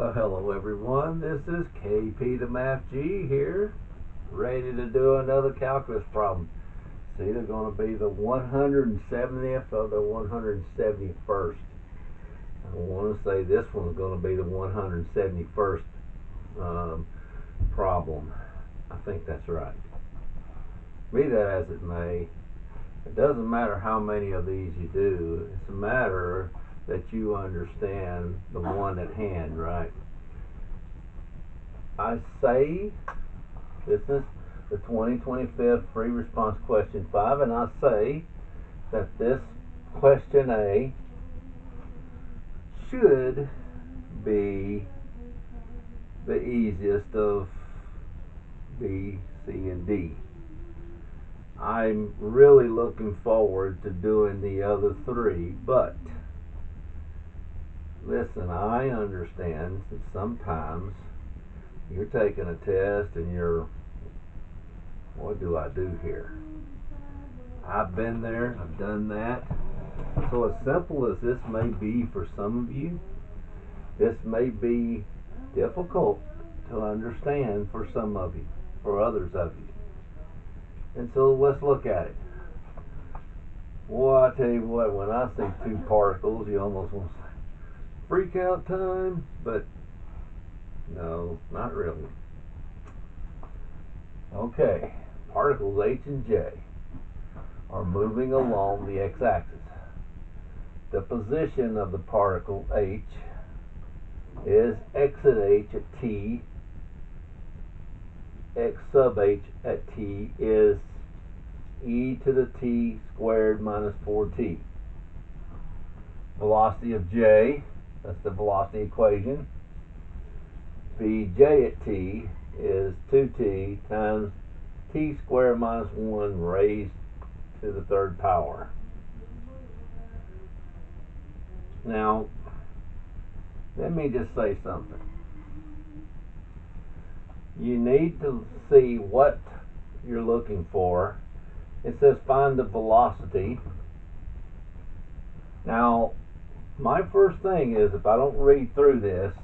Well, hello everyone. This is KP the Math G here, ready to do another calculus problem. It's either going to be the 170th or the 171st. I want to say this one's going to be the 171st problem. I think that's right. Be that as it may, it doesn't matter how many of these you do. It's a matter that you understand the one at hand, right? I say this is the 2025 free response question 5, and I say that this question A should be the easiest of B, C, and D. I'm really looking forward to doing the other three, but listen, I understand that sometimes you're taking a test and you're, what do I do here? I've been there, I've done that. So as simple as this may be for some of you, this may be difficult to understand for some of you, for others of you. And so let's look at it. Well, I tell you what, when I see two particles, you almost want to say, freak out time, but no, not really. Okay, particles H and J are moving along the x-axis. The position of the particle H is x at H at t. X sub H at t is e to the t squared minus 4t. Velocity of J, that's the velocity equation. Vj at t is 2t times t squared minus 1 raised to the third power. Now, let me just say something. You need to see what you're looking for. It says find the velocity. Now, my first thing is, if I don't read through this,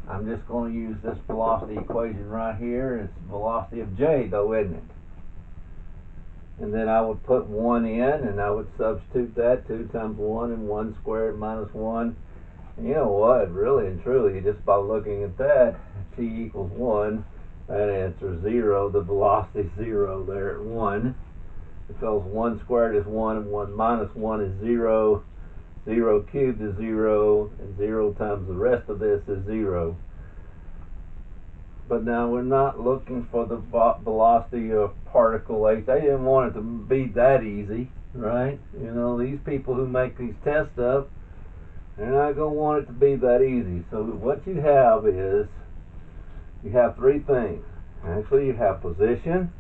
I'm just going to use this velocity equation right here. It's velocity of J though, isn't it? And then I would put 1 in, and I would substitute that, 2 times 1 and 1 squared minus 1. And you know what, really and truly, just by looking at that, t equals 1, that answer is 0. The velocity is 0 there at 1. Because 1 squared is 1 and 1 minus 1 is 0. 0 cubed is 0, and 0 times the rest of this is 0. But now we're not looking for the velocity of particle H. They didn't want it to be that easy, right? You know, these people who make these tests up, they're not going to want it to be that easy. So what you have is, you have three things. Actually, you have position,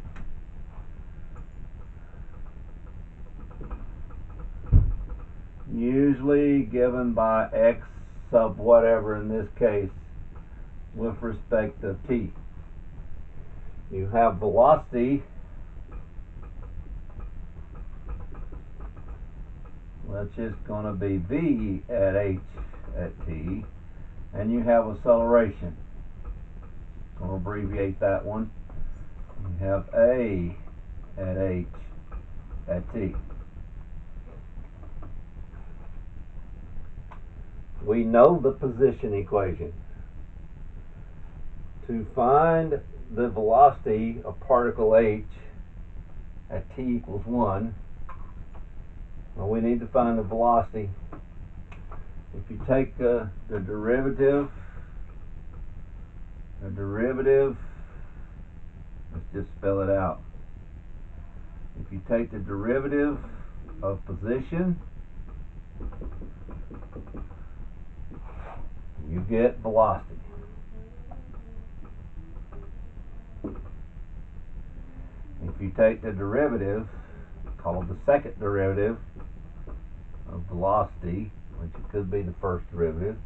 usually given by x sub whatever in this case with respect to t. You have velocity, which is going to be v at h at t, and you have acceleration. I'm going to abbreviate that one. You have a at h at t. We know the position equation. To find the velocity of particle H at t equals 1, well, we need to find the velocity. If you take the derivative, let's just spell it out. If you take the derivative of position, you get velocity. If you take the derivative, called the second derivative of velocity, which it could be the first derivative,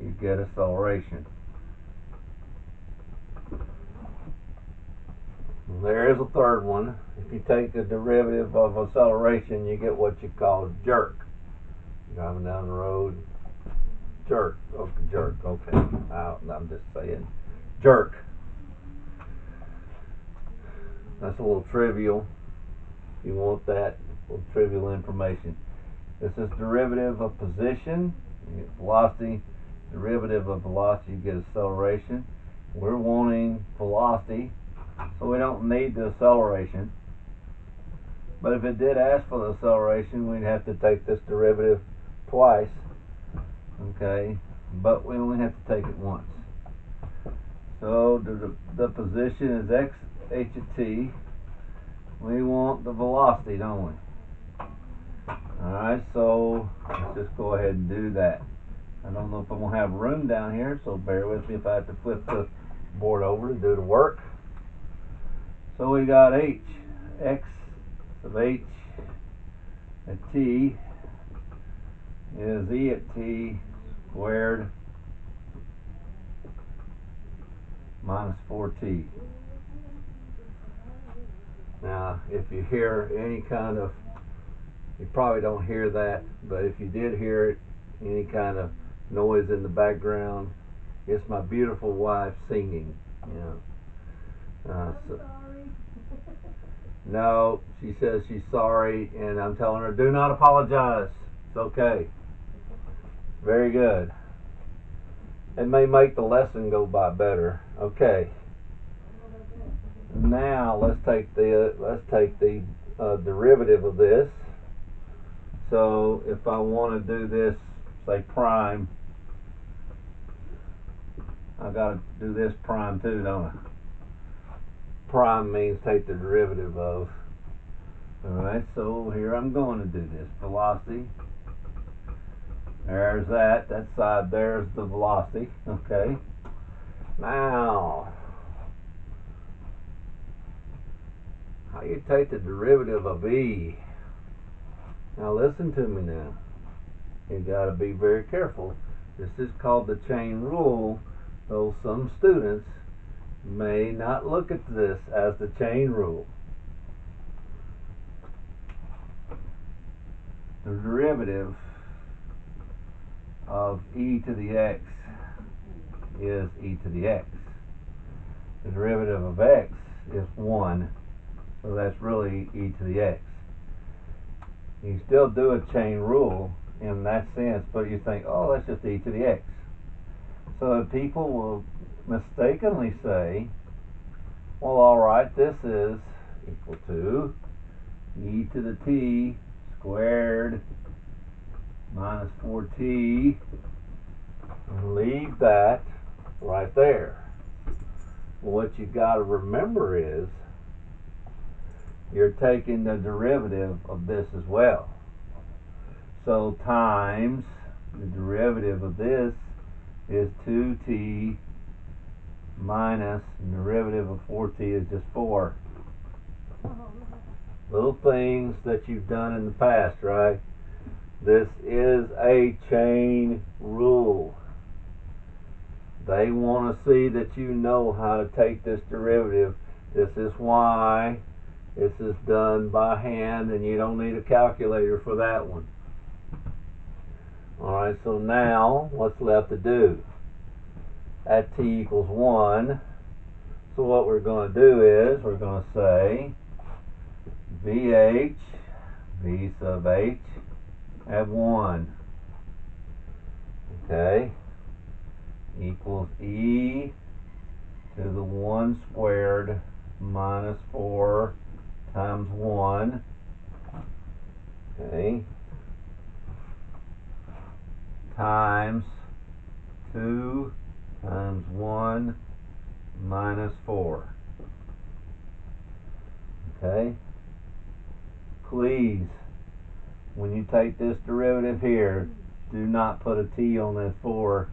you get acceleration. There is a third one. If you take the derivative of acceleration, you get what you call jerk. Driving down the road, Jerk. Okay, jerk. Okay. I'm just saying. Jerk. That's a little trivial. If you want that little trivial information. This is derivative of position. You get velocity. Derivative of velocity, you get acceleration. We're wanting velocity, so we don't need the acceleration. But if it did ask for the acceleration, we'd have to take this derivative twice. Okay, but we only have to take it once. So the position is x h of t. We want the velocity, don't we? Alright, so let's just go ahead and do that. I don't know if I'm going to have room down here, so bear with me if I have to flip the board over to do the work. So we got h, x of h at t is e at t squared minus 4t. Now, if you hear any kind of, you probably don't hear that, but if you did hear it, any kind of noise in the background, it's my beautiful wife singing. No, she says she's sorry, and I'm telling her, do not apologize. It's okay. Very good. It may make the lesson go by better. Okay. Now let's take the derivative of this. So if I want to do this, say prime, I got to do this prime too, don't I? Prime means take the derivative of. Alright, so here I'm going to do this. Velocity. There's that. That side there's the velocity. Okay. Now, how you take the derivative of e? Now listen to me now. You got to be very careful. This is called the chain rule, though some students may not look at this as the chain rule. The derivative of e to the x is e to the x. The derivative of x is 1, so that's really e to the x. You still do a chain rule in that sense, but you think, oh, that's just e to the x. So people will mistakenly say, well, alright, this is equal to e to the t squared minus 4t, and leave that right there. What you got to remember is you're taking the derivative of this as well. So times the derivative of this is 2t minus the derivative of 4t is just 4. Little things that you've done in the past, right? This is a chain rule. They want to see that you know how to take this derivative. This is why this is done by hand, and you don't need a calculator for that one. Alright, so now what's left to do? At t equals 1, so what we're going to do is we're going to say VH, V sub h, at 1, okay, equals e to the 1 squared minus 4 times 1, okay, times 2 times 1 minus 4. Okay? Please, when you take this derivative here, do not put a t on that 4.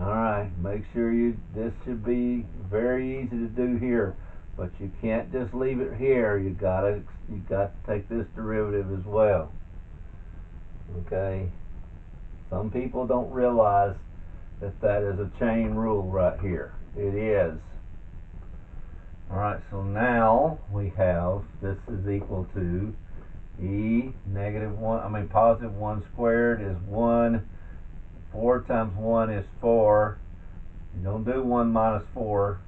Alright, make sure this should be very easy to do here, but you can't just leave it here. You got to take this derivative as well. Okay? Some people don't realize that is a chain rule right here. It is. Alright, so now we have this is equal to positive 1 squared is 1 4 times 1 is 4. You don't do 1 minus 4.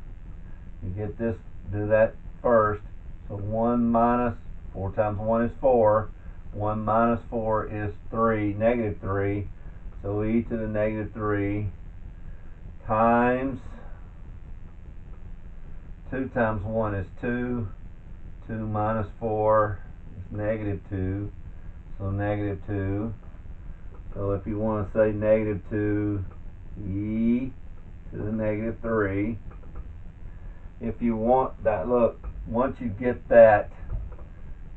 You get this, do that first. So 1 minus 4 times 1 is 4. 1 minus 4 is 3, negative 3. So e to the negative 3 times 2 times 1 is 2. 2 minus 4 is negative 2. So negative 2. So if you want to say negative 2 e to the negative 3. If you want that, look, once you get that,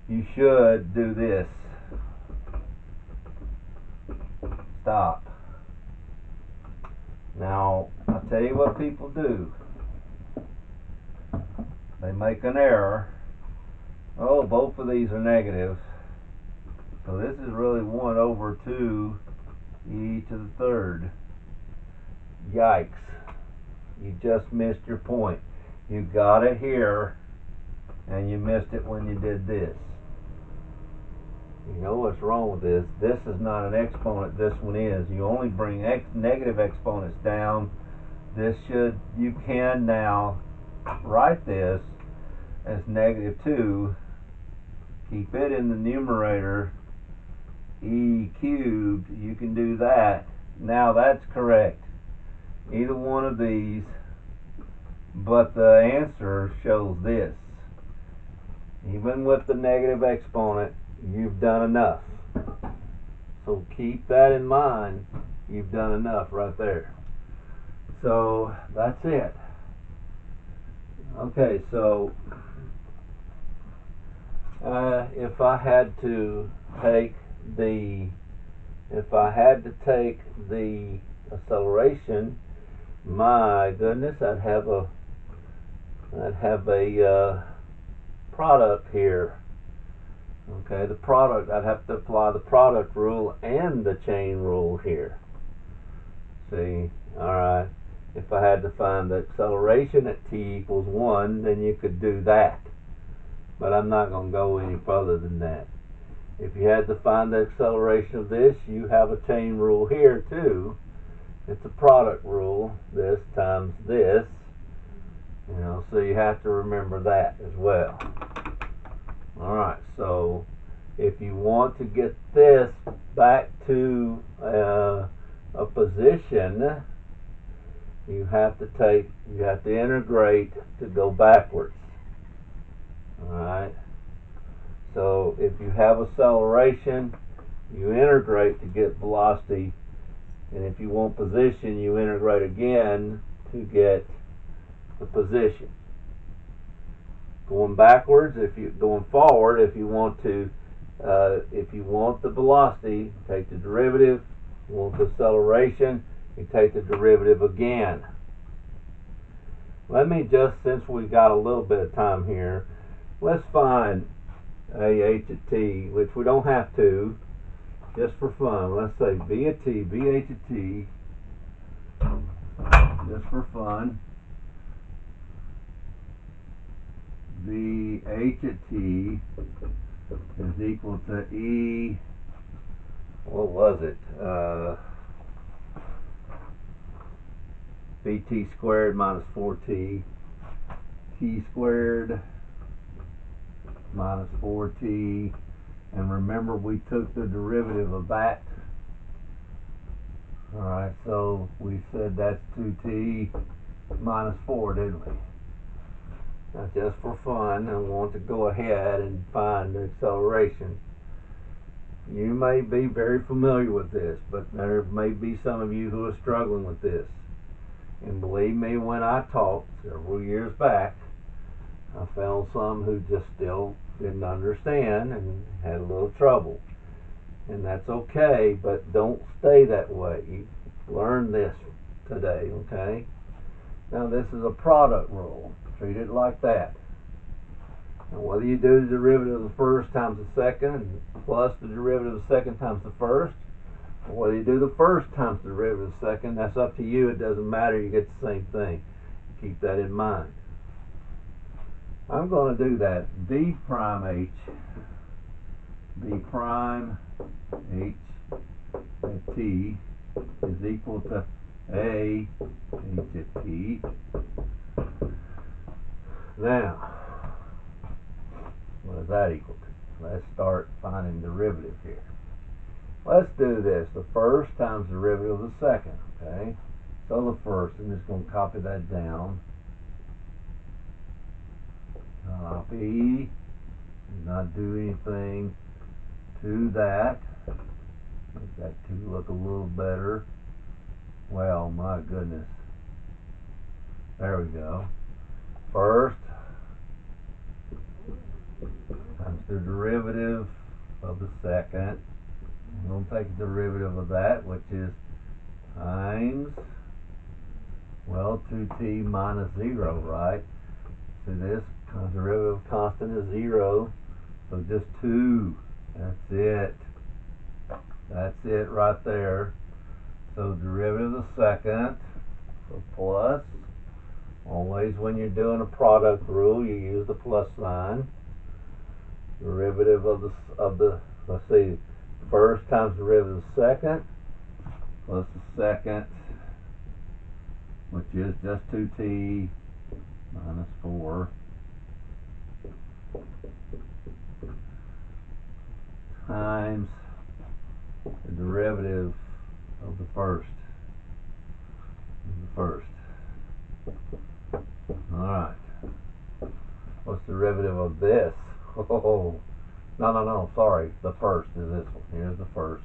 you should do this. Stop. Now, I'll tell you what people do. They make an error. Oh, both of these are negatives. So this is really 1 over 2 e to the third. Yikes. You just missed your point. You got it here, and you missed it when you did this. You know what's wrong with this? This is not an exponent, this one is. You only bring negative exponents down. This should, you can now write this as negative 2. Keep it in the numerator, e cubed. You can do that. Now that's correct. Either one of these, but the answer shows this. Even with the negative exponent, you've done enough. So keep that in mind. You've done enough right there. So that's it. Okay, so if I had to take the acceleration, my goodness, I'd have a product here. Okay, the product, I'd have to apply the product rule and the chain rule here. See, alright, if I had to find the acceleration at t equals 1, then you could do that. But I'm not going to go any further than that. If you had to find the acceleration of this, you have a chain rule here too. It's a product rule, this times this. You know, so you have to remember that as well. Alright, so if you want to get this back to a position, you have to integrate to go backwards. Alright, so if you have acceleration, you integrate to get velocity, and if you want position, you integrate again to get the position. Going backwards, going forward, if you want the velocity, take the derivative. If you want the acceleration, you take the derivative again. Let me just, since we've got a little bit of time here, let's find AH at t, which we don't have to, just for fun. Let's say B at t, BH at t, just for fun. BH at t is equal to E, what was it? BT squared minus 4t, t squared minus 4t, and remember we took the derivative of that. Alright, so we said that's 2t minus 4, didn't we? Now just for fun, I want to go ahead and find the acceleration. You may be very familiar with this, but there may be some of you who are struggling with this. And believe me, when I taught several years back, I found some who just still didn't understand and had a little trouble. And that's okay, but don't stay that way. You learn this today, okay? Now this is a product rule. Treat it like that. Now whether you do the derivative of the first times the second plus the derivative of the second times the first, or whether you do the first times the derivative of the second, that's up to you. It doesn't matter. You get the same thing. Keep that in mind. I'm going to do that. B prime H, B prime H at t is is equal to A h at t. Now, what is that equal to? Let's start finding derivative here. Let's do this. The first times the derivative of the second, okay? So the first, I'm just going to copy that down. Copy. Do not do anything to that. Make that 2 look a little better. Well, my goodness. There we go. First times the derivative of the second. I'm going to take the derivative of that, which is times, well, 2t minus 0, right? So this derivative of constant is 0, so just 2. That's it. That's it right there. So derivative of the second, so plus. Always when you're doing a product rule, you use the plus sign. Derivative of the let's see, first times derivative of the second, plus the second, which is just 2t minus 4, times the derivative of the first. Alright. What's the derivative of this? Oh, no, sorry. The first is this one. Here's the first.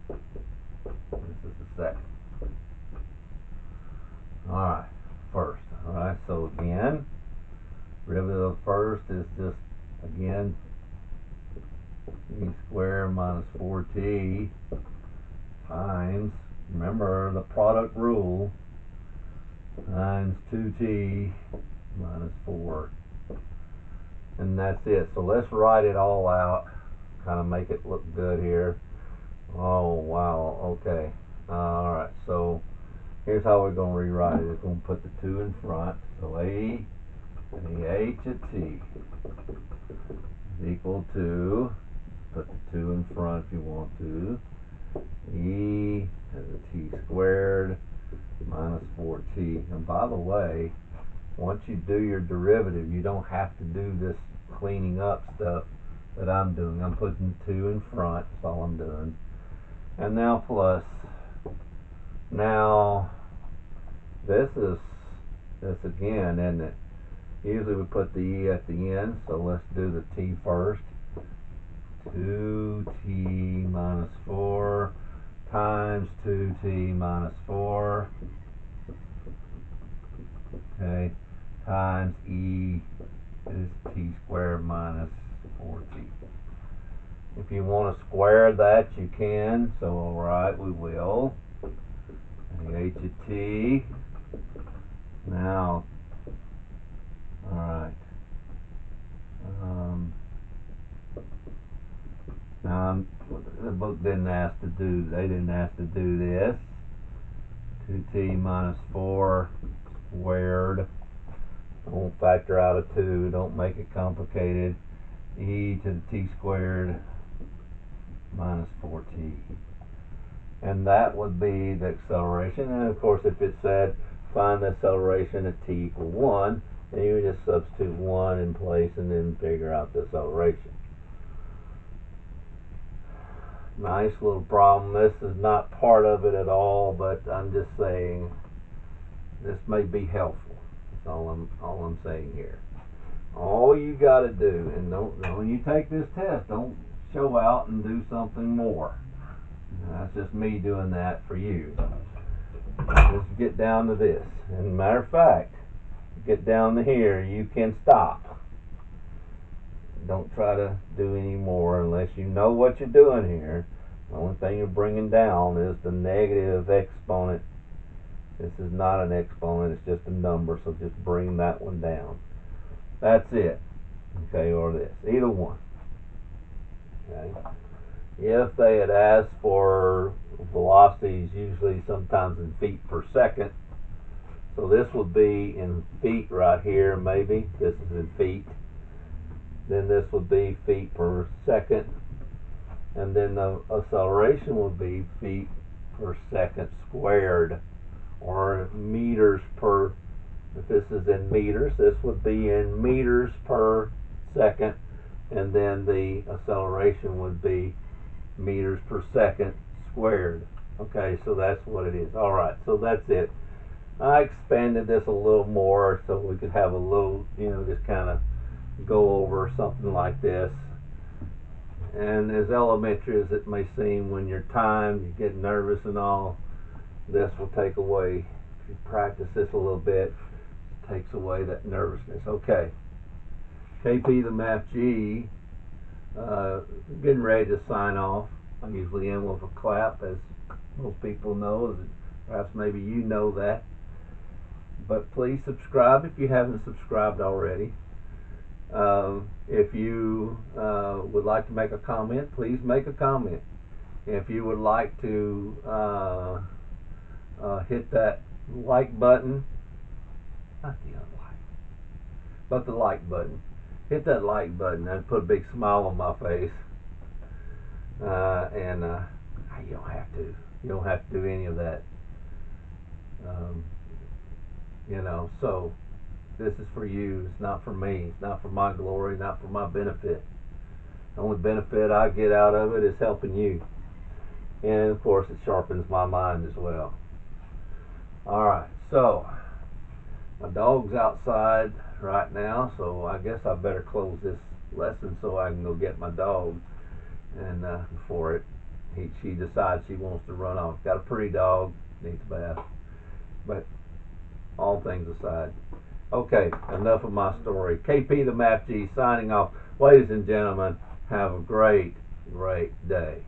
This is the second. Alright, first. Alright, so again, derivative of first is just, again, t squared minus 4t times, remember the product rule, times 2t minus 4. And that's it. So let's write it all out, kind of make it look good here. Oh, wow, okay. Alright, so here's how we're going to rewrite it. We're going to put the 2 in front. So A h at t is equal to, put the 2 in front if you want to, e to the t squared minus 4t. And by the way, once you do your derivative, you don't have to do this cleaning up stuff that I'm doing. I'm putting 2 in front, that's all I'm doing. And now plus, now this again, isn't it? Usually we put the e at the end, so let's do the t first. 2t minus 4 times 2t minus 4, okay, times e is t squared minus 4t. If you want to square that, you can, so alright, we will. h at t. Now, alright. Now, the book didn't ask to do, they didn't ask to do this. 2t minus 4 squared. Don't factor out a 2, don't make it complicated. E to the t squared minus 4t. And that would be the acceleration. And of course, if it said find the acceleration at t equal 1, then you would just substitute 1 in place and then figure out the acceleration. Nice little problem. This is not part of it at all, but I'm just saying this may be helpful. That's all I'm saying here. All you got to do, and when you take this test, don't show out and do something more. That's just me doing that for you. Just get down to this. And matter of fact, get down to here, you can stop. Don't try to do any more unless you know what you're doing here. The only thing you're bringing down is the negative exponent. This is not an exponent, it's just a number, so just bring that one down. That's it. Okay, or this. Either one. Okay. If they had asked for velocities, usually sometimes in feet per second, so this would be in feet right here, maybe. This is in feet. Then this would be feet per second. And then the acceleration would be feet per second squared, or meters per, if this is in meters, this would be in meters per second, and then the acceleration would be meters per second squared. Okay, so that's what it is. Alright, so that's it. I expanded this a little more so we could have a little, just kind of go over something like this. And as elementary as it may seem, when you're timed, you get nervous and all, this will take away, if you practice this a little bit, it takes away that nervousness. Okay, KP the Math G, getting ready to sign off. I usually end with a clap, as most people know, perhaps maybe you know that. But please subscribe if you haven't subscribed already. If you would like to make a comment, please make a comment. If you would like to hit that like button, not the unlike, but the like button. Hit that like button. That'd put a big smile on my face. And you don't have to. You don't have to do any of that. So this is for you. It's not for me. It's not for my glory, not for my benefit. The only benefit I get out of it is helping you. And of course it sharpens my mind as well. Alright, so my dog's outside right now, so I guess I better close this lesson so I can go get my dog, and before she decides she wants to run off. Got a pretty dog, needs a bath. But all things aside, okay, enough of my story. KP the Math G signing off. Ladies and gentlemen, have a great day.